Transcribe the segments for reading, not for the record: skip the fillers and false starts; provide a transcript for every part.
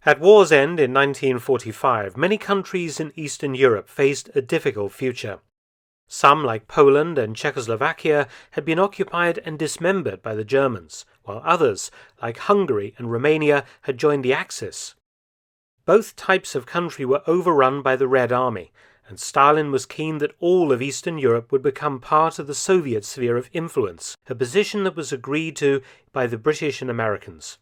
At war's end in 1945, many countries in Eastern Europe faced a difficult future. Some, like Poland and Czechoslovakia, had been occupied and dismembered by the Germans, while others, like Hungary and Romania, had joined the Axis. Both types of country were overrun by the Red Army, and Stalin was keen that all of Eastern Europe would become part of the Soviet sphere of influence, a position that was agreed to by the British and Americans.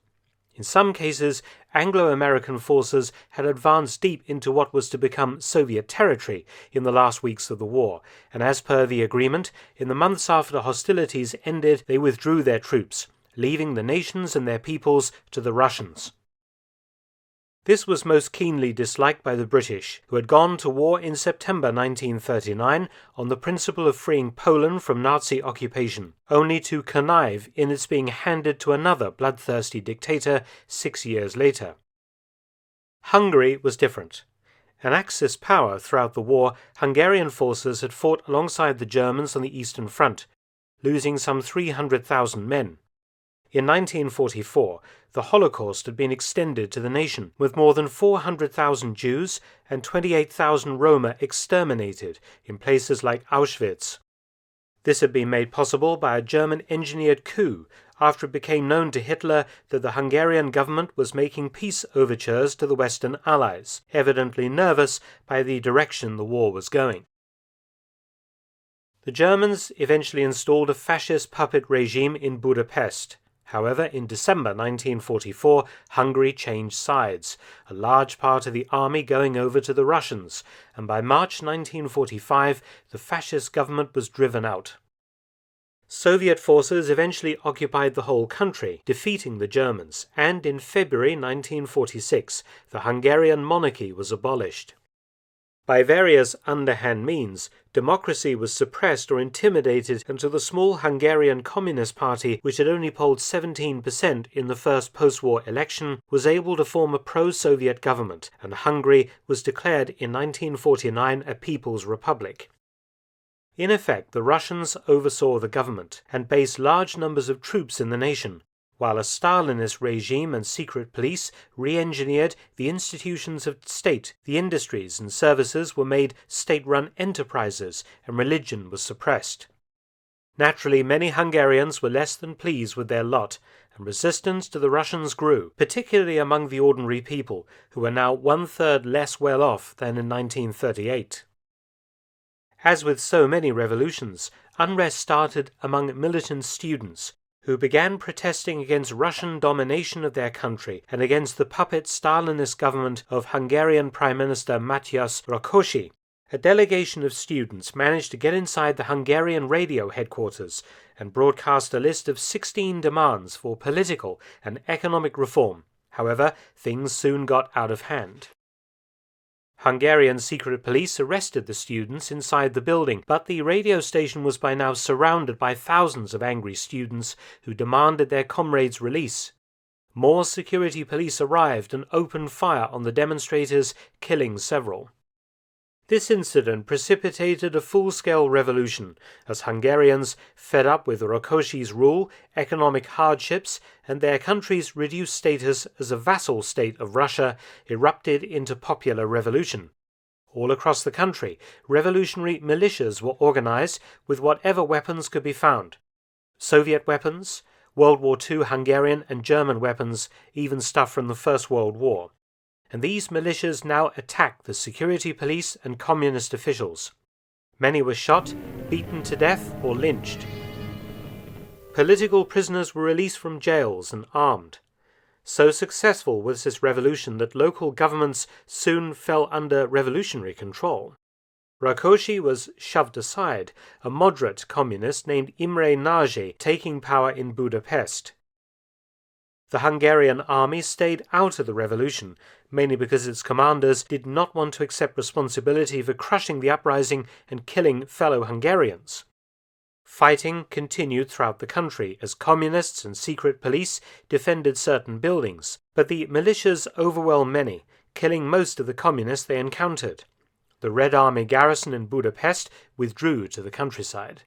In some cases, Anglo-American forces had advanced deep into what was to become Soviet territory in the last weeks of the war, and as per the agreement, in the months after hostilities ended, they withdrew their troops, leaving the nations and their peoples to the Russians. This was most keenly disliked by the British, who had gone to war in September 1939 on the principle of freeing Poland from Nazi occupation, only to connive in its being handed to another bloodthirsty dictator 6 years later. Hungary was different. An Axis power throughout the war, Hungarian forces had fought alongside the Germans on the Eastern Front, losing some 300,000 men. In 1944, the Holocaust had been extended to the nation, with more than 400,000 Jews and 28,000 Roma exterminated in places like Auschwitz. This had been made possible by a German-engineered coup after it became known to Hitler that the Hungarian government was making peace overtures to the Western Allies, evidently nervous by the direction the war was going. The Germans eventually installed a fascist puppet regime in Budapest. However, in December 1944, Hungary changed sides, a large part of the army going over to the Russians, and by March 1945, the fascist government was driven out. Soviet forces eventually occupied the whole country, defeating the Germans, and in February 1946, the Hungarian monarchy was abolished. By various underhand means, democracy was suppressed or intimidated until the small Hungarian Communist Party, which had only polled 17% in the first post-war election, was able to form a pro-Soviet government, and Hungary was declared in 1949 a People's Republic. In effect, the Russians oversaw the government and based large numbers of troops in the nation, while a Stalinist regime and secret police re-engineered the institutions of state, the industries and services were made state-run enterprises, and religion was suppressed. Naturally, many Hungarians were less than pleased with their lot, and resistance to the Russians grew, particularly among the ordinary people, who were now 1/3 less well off than in 1938. As with so many revolutions, unrest started among militant students, who began protesting against Russian domination of their country and against the puppet Stalinist government of Hungarian Prime Minister Matyas Rákosi. A delegation of students managed to get inside the Hungarian radio headquarters and broadcast a list of 16 demands for political and economic reform. However, things soon got out of hand. Hungarian secret police arrested the students inside the building, but the radio station was by now surrounded by thousands of angry students who demanded their comrades' release. More security police arrived and opened fire on the demonstrators, killing several. This incident precipitated a full-scale revolution, as Hungarians, fed up with Rákosi's rule, economic hardships, and their country's reduced status as a vassal state of Russia, erupted into popular revolution. All across the country, revolutionary militias were organized with whatever weapons could be found. Soviet weapons, World War II Hungarian and German weapons, even stuff from the First World War. And these militias now attacked the security police and communist officials. Many were shot, beaten to death, or lynched. Political prisoners were released from jails and armed. So successful was this revolution that local governments soon fell under revolutionary control. Rákosi was shoved aside, a moderate communist named Imre Nagy taking power in Budapest. The Hungarian army stayed out of the revolution, mainly because its commanders did not want to accept responsibility for crushing the uprising and killing fellow Hungarians. Fighting continued throughout the country as communists and secret police defended certain buildings, but the militias overwhelmed many, killing most of the communists they encountered. The Red Army garrison in Budapest withdrew to the countryside.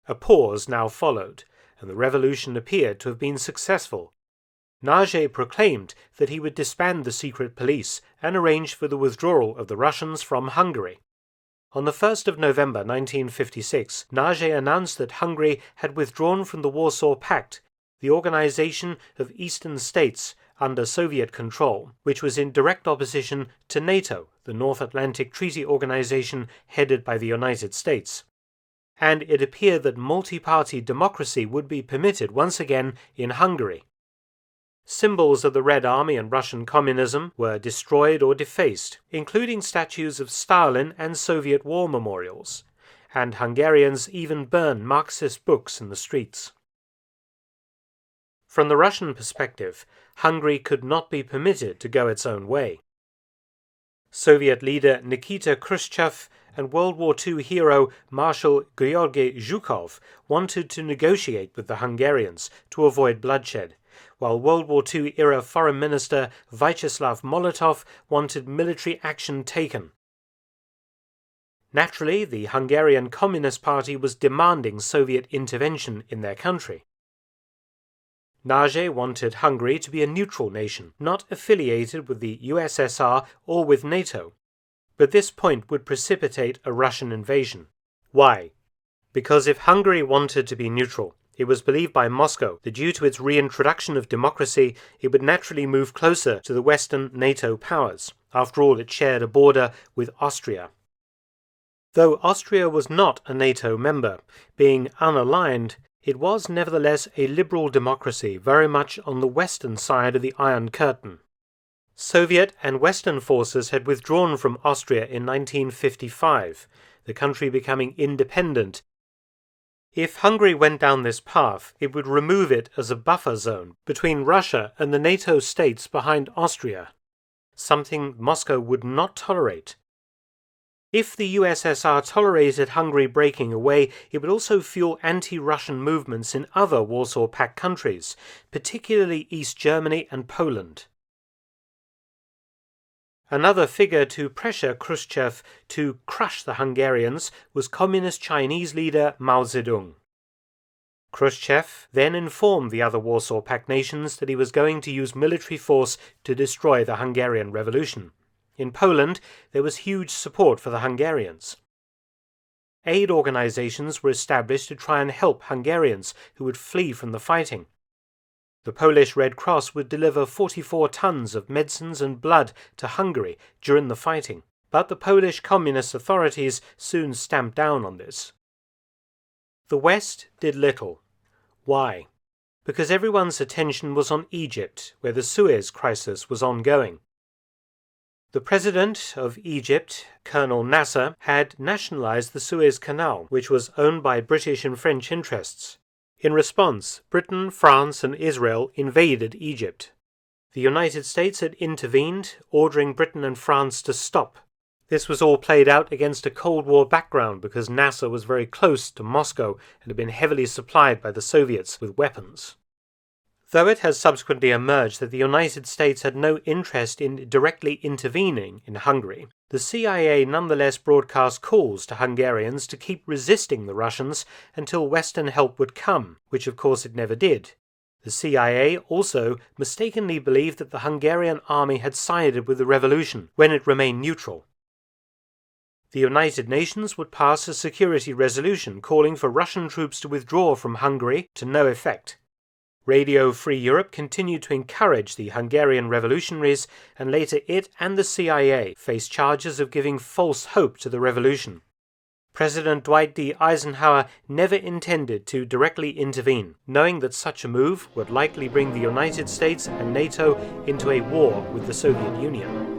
A pause now followed, and the revolution appeared to have been successful. Nage proclaimed that he would disband the secret police and arrange for the withdrawal of the Russians from Hungary. On the 1st of November 1956, Nage announced that Hungary had withdrawn from the Warsaw Pact, the organization of eastern states under Soviet control, which was in direct opposition to NATO, the North Atlantic Treaty Organization headed by the United States. And it appeared that multi-party democracy would be permitted once again in Hungary. Symbols of the Red Army and Russian communism were destroyed or defaced, including statues of Stalin and Soviet war memorials, and Hungarians even burned Marxist books in the streets. From the Russian perspective, Hungary could not be permitted to go its own way. Soviet leader Nikita Khrushchev and World War II hero Marshal Georgy Zhukov wanted to negotiate with the Hungarians to avoid bloodshed, while World War II-era Foreign Minister Vyacheslav Molotov wanted military action taken. Naturally, the Hungarian Communist Party was demanding Soviet intervention in their country. Nage wanted Hungary to be a neutral nation, not affiliated with the USSR or with NATO. But this point would precipitate a Russian invasion. Why? Because if Hungary wanted to be neutral, it was believed by Moscow that due to its reintroduction of democracy, it would naturally move closer to the Western NATO powers. After all, it shared a border with Austria. Though Austria was not a NATO member, being unaligned, it was nevertheless a liberal democracy very much on the western side of the Iron Curtain. Soviet and Western forces had withdrawn from Austria in 1955, the country becoming independent. If Hungary went down this path, it would remove it as a buffer zone between Russia and the NATO states behind Austria, something Moscow would not tolerate. If the USSR tolerated Hungary breaking away, it would also fuel anti-Russian movements in other Warsaw Pact countries, particularly East Germany and Poland. Another figure to pressure Khrushchev to crush the Hungarians was Communist Chinese leader Mao Zedong. Khrushchev then informed the other Warsaw Pact nations that he was going to use military force to destroy the Hungarian Revolution. In Poland, there was huge support for the Hungarians. Aid organizations were established to try and help Hungarians who would flee from the fighting. The Polish Red Cross would deliver 44 tons of medicines and blood to Hungary during the fighting, but the Polish communist authorities soon stamped down on this. The West did little. Why? Because everyone's attention was on Egypt, where the Suez crisis was ongoing. The president of Egypt, Colonel Nasser, had nationalized the Suez Canal, which was owned by British and French interests. In response, Britain, France, and Israel invaded Egypt. The United States had intervened, ordering Britain and France to stop. This was all played out against a Cold War background because Nasser was very close to Moscow and had been heavily supplied by the Soviets with weapons. Though it has subsequently emerged that the United States had no interest in directly intervening in Hungary, the CIA nonetheless broadcast calls to Hungarians to keep resisting the Russians until Western help would come, which of course it never did. The CIA also mistakenly believed that the Hungarian army had sided with the revolution when it remained neutral. The United Nations would pass a security resolution calling for Russian troops to withdraw from Hungary to no effect. Radio Free Europe continued to encourage the Hungarian revolutionaries, and later it and the CIA faced charges of giving false hope to the revolution. President Dwight D. Eisenhower never intended to directly intervene, knowing that such a move would likely bring the United States and NATO into a war with the Soviet Union.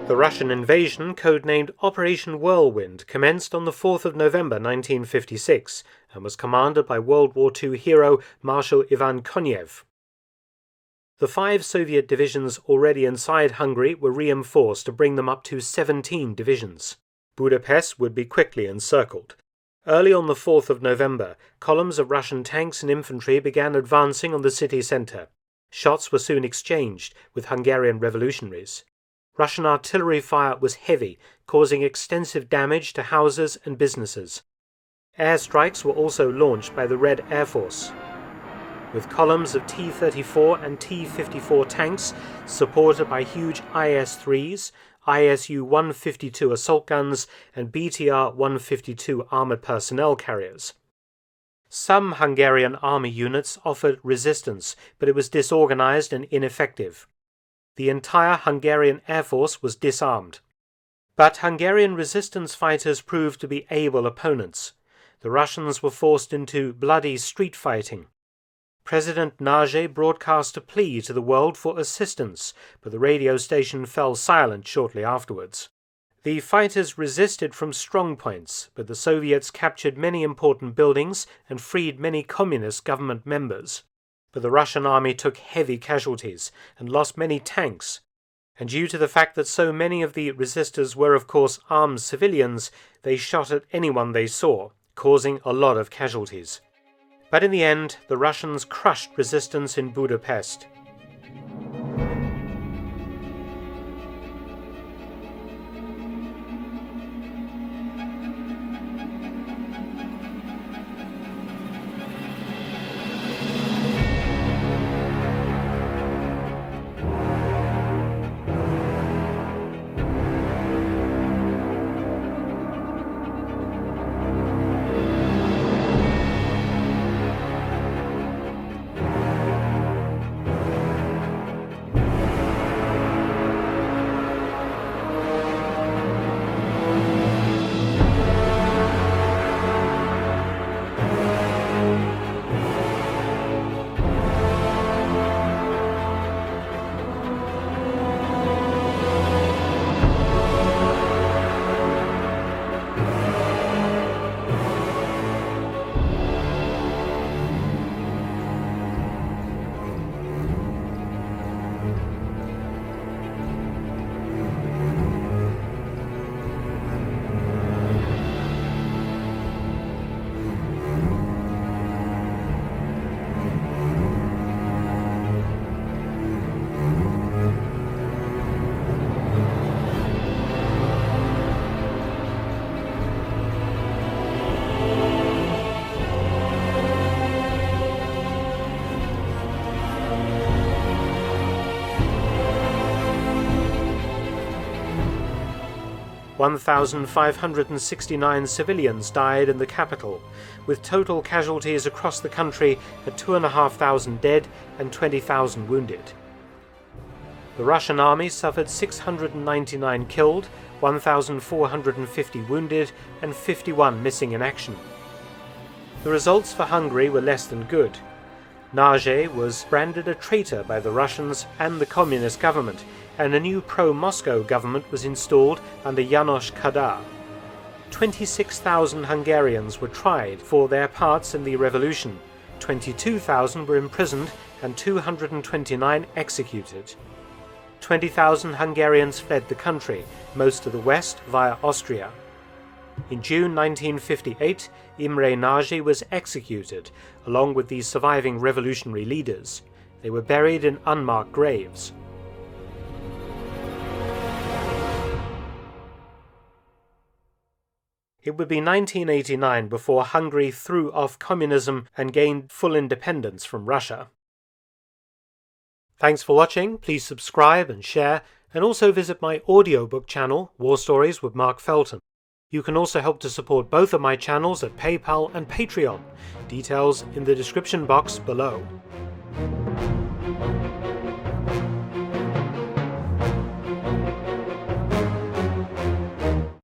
The Russian invasion, codenamed Operation Whirlwind, commenced on the 4th of November 1956 and was commanded by World War II hero Marshal Ivan Konev. The 5 Soviet divisions already inside Hungary were reinforced to bring them up to 17 divisions. Budapest would be quickly encircled. Early on the 4th of November, columns of Russian tanks and infantry began advancing on the city centre. Shots were soon exchanged with Hungarian revolutionaries. Russian artillery fire was heavy, causing extensive damage to houses and businesses. Airstrikes were also launched by the Red Air Force. with columns of T-34 and T-54 tanks supported by huge IS-3s, ISU-152 assault guns, and BTR-152 armoured personnel carriers. Some Hungarian army units offered resistance, but it was disorganised and ineffective. The entire Hungarian air force was disarmed. But Hungarian resistance fighters proved to be able opponents. The Russians were forced into bloody street fighting. President Nagy broadcast a plea to the world for assistance, but the radio station fell silent shortly afterwards. The fighters resisted from strong points, but the Soviets captured many important buildings and freed many communist government members. But the Russian army took heavy casualties and lost many tanks, and due to the fact that so many of the resistors were of course armed civilians, they shot at anyone they saw, causing a lot of casualties. But in the end, the Russians crushed resistance in Budapest. "1,569 civilians died in the capital, with total casualties across the country at 2,500 dead and 20,000 wounded. The Russian army suffered 699 killed, 1,450 wounded, and 51 missing in action. The results for Hungary were less than good. Nagy was branded a traitor by the Russians and the communist government, and a new pro-Moscow government was installed under János Kadar. 26,000 Hungarians were tried for their parts in the revolution, 22,000 were imprisoned and 229 executed. 20,000 Hungarians fled the country, most to the west via Austria. In June 1958, Imre Nagy was executed, along with the surviving revolutionary leaders. They were buried in unmarked graves. It would be 1989 before Hungary threw off communism and gained full independence from Russia. Thanks for watching. Please subscribe and share, and also visit my audiobook channel, War Stories with Mark Felton. You can also help to support both of my channels at PayPal and Patreon. Details in the description box below.